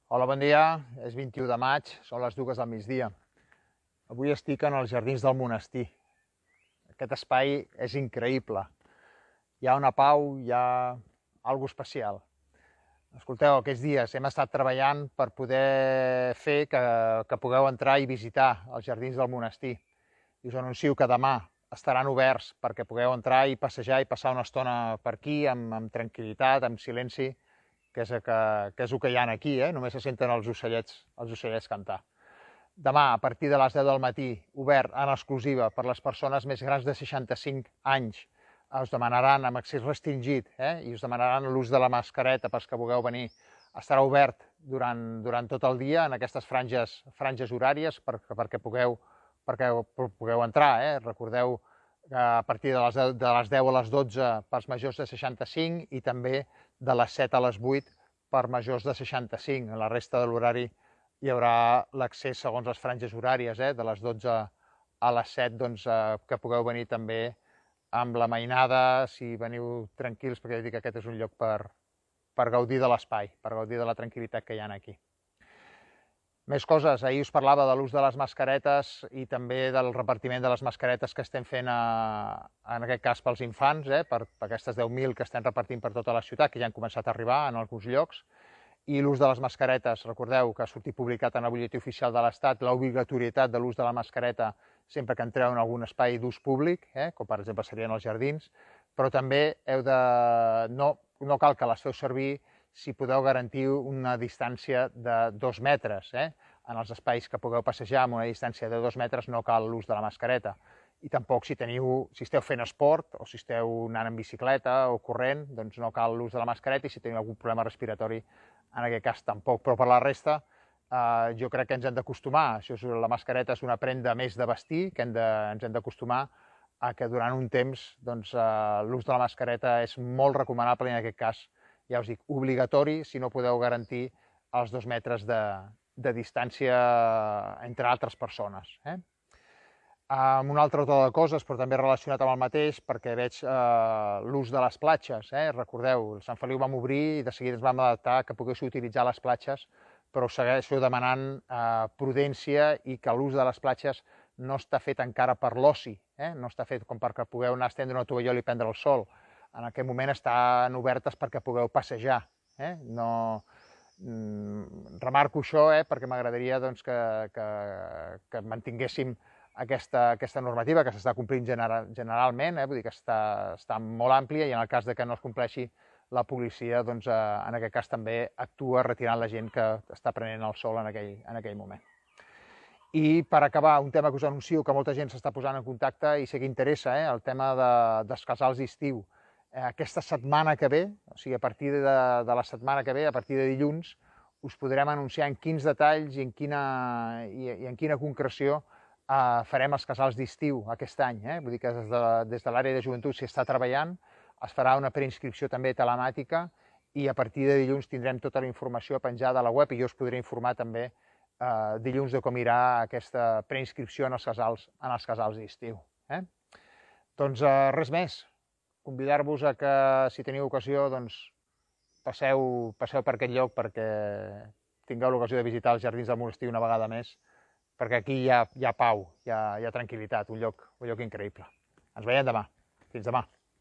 Hola, bon dia. És 21 de maig, són les 2 del migdia. Avui estic en els jardins del monestir. Aquest espai és increïble. Hi ha una pau, hi ha alguna especial. Escolteu, aquests dies hem estat treballant per poder fer que pugueu entrar i visitar els jardins del monestir. I us anuncio que demà estaran oberts perquè pugueu entrar i passejar i passar una estona per aquí amb tranquil·litat, amb silenci, que és el que hi ha aquí, només se senten els ocellets cantar. Demà, a partir de les 10 del matí, obert en exclusiva per les persones més grans de 65 anys. Us demanaran amb accés restringit i us demanaran l'ús de la mascareta pels que vulgueu venir. Estarà obert durant tot el dia en aquestes franges horàries perquè pugueu entrar. Recordeu que a partir de les 10 a les 12 pels majors de 65 i també de les 7 a les 8 per majors de 65. En la resta de l'horari hi haurà l'accés segons les franges horàries, de les 12 a les 7, doncs, que pugueu venir també amb la mainada, si veniu tranquils, perquè dic que aquest és un lloc per gaudir de l'espai, per gaudir de la tranquil·litat que hi ha aquí. Més coses, ahir us parlava de l'ús de les mascaretes i també del repartiment de les mascaretes que estem fent, en aquest cas pels infants, per aquestes 10.000 que estem repartint per tota la ciutat, que ja han començat a arribar en alguns llocs. I l'ús de les mascaretes, recordeu que ha sortit publicat en el butlletí oficial de l'Estat l'obligatorietat de l'ús de la mascareta sempre que entreu en algun espai d'ús públic, com per exemple serien els jardins, però també no cal que les feu servir si podeu garantir una distància de 2 metres. En els espais que pugueu passejar amb una distància de 2 metres no cal l'ús de la mascareta. I tampoc si esteu fent esport o si esteu anant en bicicleta o corrent, doncs no cal l'ús de la mascareta, i si teniu algun problema respiratori, en aquest cas tampoc. Però per la resta jo crec que ens hem d'acostumar. La mascareta és una prenda més de vestir, que ens hem d'acostumar a que durant un temps l'ús de la mascareta és molt recomanable, i en aquest cas, ja us dic, obligatori si no podeu garantir els 2 metres de distància entre altres persones. Un altre ordre de coses, però també relacionat amb el mateix, perquè veig l'ús de les platges. Recordeu, Sant Feliu vam obrir i de seguida ens vam adaptar que poguéssiu utilitzar les platges, però segueixo demanant prudència i que l'ús de les platges no està fet encara per l'oci, no està fet com perquè pugueu anar a estendre una tovallola i prendre el sol. En aquest moment estan obertes perquè pugueu passejar. Remarco això perquè m'agradaria que mantinguéssim aquesta normativa, que s'està complint generalment, vull dir que està molt àmplia, i en el cas que no es compleixi, la policia, en aquest cas, també actua retirant la gent que està prenent el sol en aquell moment. I per acabar, un tema que us anuncio que molta gent s'està posant en contacte i sé que interessa, el tema dels casals d'estiu. Aquesta setmana que ve, o sigui, a partir de la setmana que ve, a partir de dilluns, us podrem anunciar en quins detalls i en quina concreció farem els casals d'estiu aquest any. Vull dir que des de l'àrea de joventut s'hi està treballant, es farà una preinscripció també telemàtica, i a partir de dilluns tindrem tota la informació penjada a la web, i jo us podré informar també dilluns de com irà aquesta preinscripció en els casals d'estiu. Doncs res més. Convidar-vos a que, si teniu ocasió, passeu per aquest lloc perquè tingueu l'ocasió de visitar els jardins del monestir una vegada més, perquè aquí hi ha pau, hi ha tranquil·litat, un lloc increïble. Ens veiem demà. Fins demà.